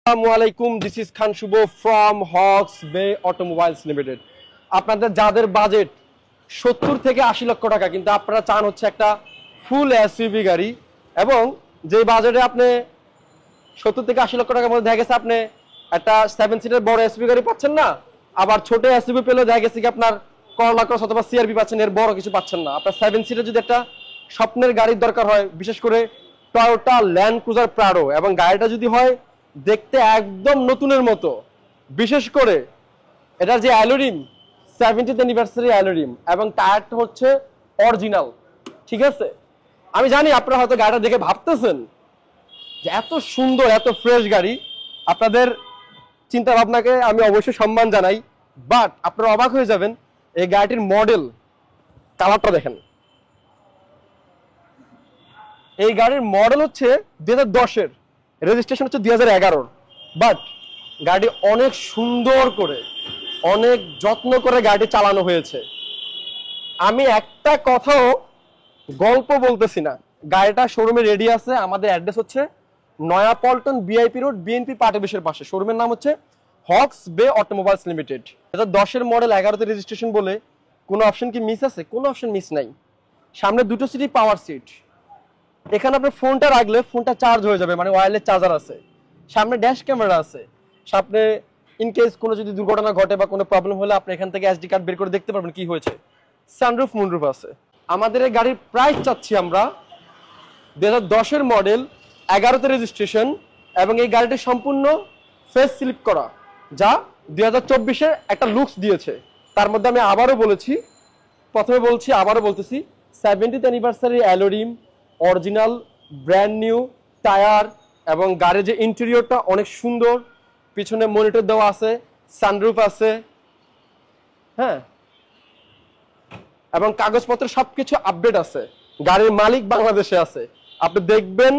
আসসালামুয়ালাইকুম, this is Khan Shuvo from Hawks Bay Automobiles Limited. আপনাদের যাদের budget 70 থেকে 80 লক্ষ টাকা, কিন্তু আপনারা চান হচ্ছে একটা ফুল এসইউভি গাড়ি, এবং যে বাজেটে আপনি 70 থেকে 80 লক্ষ টাকার মধ্যে দেখা গেছে আপনি একটা 7 সিটের বড় এসইউভি গাড়ি পাচ্ছেন না, আবার ছোট এসইউভি পেলে দেখা গেছে কি আপনার করলা ক্রস অথবা সিআরভি পাচ্ছেন, এর বড় কিছু পাচ্ছেন না। আপনার 7 সিটের যদি একটা স্বপ্নের গাড়ির দরকার হয়, বিশেষ করে টয়োটা ল্যান্ড ক্রুজার প্রাডো, এবং গাড়িটা যদি হয় দেখতে একদম নতুনের মতো, বিশেষ করে এটার যে অ্যালোরিম 70th অ্যানিভার্সারি অ্যালোরিম, এবং টায়ারটা হচ্ছে অরিজিনাল, ঠিক আছে? আমি জানি আপনারা হয়তো গাড়িটা দেখে ভাবতেছেন যে এত সুন্দর এত ফ্রেশ গাড়ি, আপনাদের চিন্তা ভাবনাকে আমি অবশ্যই সম্মান জানাই, বাট আপনারা অবাক হয়ে যাবেন এই গাড়িটির মডেল কালারটা দেখেন। এই গাড়ির মডেল হচ্ছে 2010-এর, রেজিস্ট্রেশন হচ্ছে 2011-র, বাট গাড়ি অনেক সুন্দর করে অনেক যত্ন করে গাড়িটি চালানো হয়েছে। আমি একটা কথাও গল্প বলতেছি না, গাড়িটা শোরুমে রেডি আছে। আমাদের অ্যাড্রেস হচ্ছে Naya Paltan VIP road, BNP party অফিসের পাশে। শোরুমের নাম হচ্ছে Hawks Bay Automobiles limited. 2010-এর model, 11তে registration বলে কোনো অপশন কি মিস আছে? কোনো অপশন মিস নাই। সামনে দুটো সিটই পাওয়ার সিট, এখানে আপনার ফোনটা রাখলে ফোনটা চার্জ হয়ে যাবে, মানে ওয়্যারলেস চার্জার আছে। সামনে ড্যাশ ক্যামেরা আছে, সামনে ইনকেস কোনো যদি দুর্ঘটনা ঘটে বা কোনো প্রবলেম হলে আপনি এখান থেকে এসডি কার্ড বের করে দেখতে পারবেন কি হয়েছে। সানরুফ মুনরুফ আছে। আমাদের এই গাড়ির প্রাইস চাচ্ছি আমরা 2010-এর মডেল, 11তে রেজিস্ট্রেশন, এবং এই গাড়িটি সম্পূর্ণ ফেস স্লিপ করা, যা 2024-এর একটা লুকস দিয়েছে। তার মধ্যে আমি আবারও বলেছি, প্রথমে বলছি আবারও বলতেছি, 70th anniversary অ্যালোরিম, original brand new tyre, এবং গাড়ির যে ইন্টেরিয়রটা অনেক সুন্দর, পিছনে মনিটর দেওয়া আছে, সানরুফ আছে, হ্যাঁ, এবং কাগজপত্র সবকিছু আপডেট আছে। গাড়ির মালিক বাংলাদেশে আছে। আপনি দেখবেন,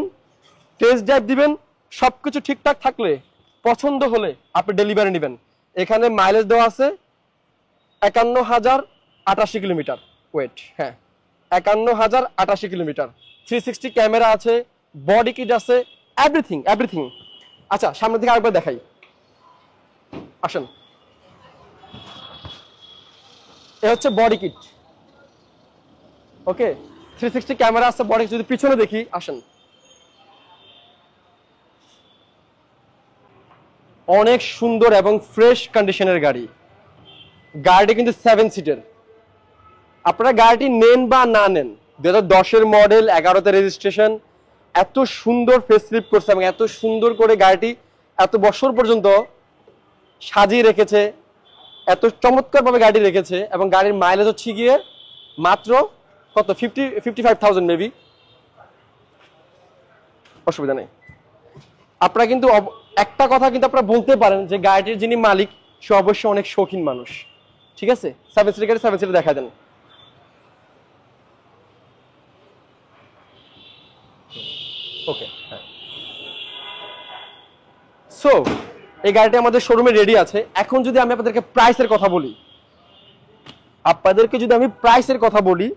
টেস্ট ড্রাইভ দিবেন, সবকিছু ঠিকঠাক থাকলে পছন্দ হলে আপনি ডেলিভারি নেবেন। এখানে মাইলেজ দেওয়া আছে 51,088 কিলোমিটার ওয়েট, হ্যাঁ 51,088 কিলোমিটার। 360 ক্যামেরা আছে, বডি কিট আছে, এভরিথিং এভরিথিং। আচ্ছা, সামনের দিকে আরেকবার দেখাই, আসেন। এ হচ্ছে বডি কিট, ওকে। 360 ক্যামেরা আছে, বডি। যদি পিছনে দেখি, আসেন। অনেক সুন্দর এবং ফ্রেশ কন্ডিশনের গাড়ি। গাড়িটি কিন্তু 7 সিটের। আপনারা গাড়িটি নেন বা না নেন, 2010-এর মডেল, 11তে রেজিস্ট্রেশন, এত সুন্দর ফেস স্লিপ করছে এবং এত সুন্দর করে গাড়িটি এত বছর পর্যন্ত সাজিয়ে রেখেছে, এত চমৎকারভাবে গাড়ি রেখেছে। এবং গাড়ির মাইলেজ হচ্ছে গিয়ে মাত্র কত, 55,000 মেবি, অসুবিধা নেই। আপনারা কিন্তু একটা কথা কিন্তু আপনারা বলতে পারেন যে গাড়িটির যিনি মালিক সে অবশ্যই অনেক শৌখিন মানুষ, ঠিক আছে? 7 সিটের গাড়ি 7 সিটে দেখা দেন। ওকে, হ্যাঁ। সো এই গাড়িটি আমাদের শোরুমে রেডি আছে। এখন যদি আমি আপনাদেরকে প্রাইসের কথা বলি,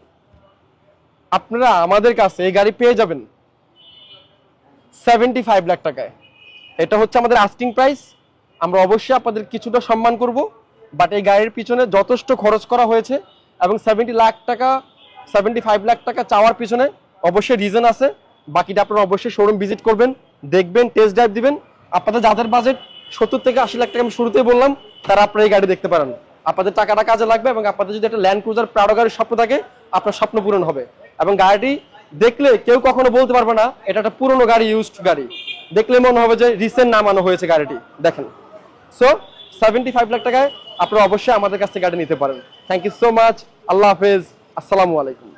আপনারা আমাদের কাছে এই গাড়ি পেয়ে যাবেন 75 লাখ টাকায়। এটা হচ্ছে আমাদের আস্কিং প্রাইস। আমরা অবশ্যই আপনাদের কিছুটা সম্মান করব, বাট এই গাড়ির পিছনে যথেষ্ট খরচ করা হয়েছে, এবং 75 লাখ টাকা চাওয়ার পিছনে অবশ্যই রিজন আছে। বাকিটা আপনারা অবশ্যই শোরুম ভিজিট করবেন, দেখবেন, টেস্ট ড্রাইভ দিবেন। আপনাদের যাদের বাজেট 70 থেকে 80 লাখ টাকা আমি শুরুতেই বললাম, তারা আপনারা এই গাড়ি দেখতে পারেন। আপনাদের টাকাটা কাজে লাগবে, এবং আপনাদের যদি একটা ল্যান্ড ক্রুজার প্রাডো গাড়ির স্বপ্ন থাকে, আপনার স্বপ্ন পূরণ হবে। এবং গাড়িটি দেখলে কেউ কখনো বলতে পারবে না এটা একটা পুরনো গাড়ি, ইউজড গাড়ি। দেখলে মনে হবে যে রিসেন্ট নামানো হয়েছে গাড়িটি, দেখেন। সো 75 লাখ টাকায় আপনারা অবশ্যই আমাদের কাছ থেকে গাড়ি নিতে পারেন। Thank you so much. আল্লাহ হাফেজ, আসসালামু আলাইকুম।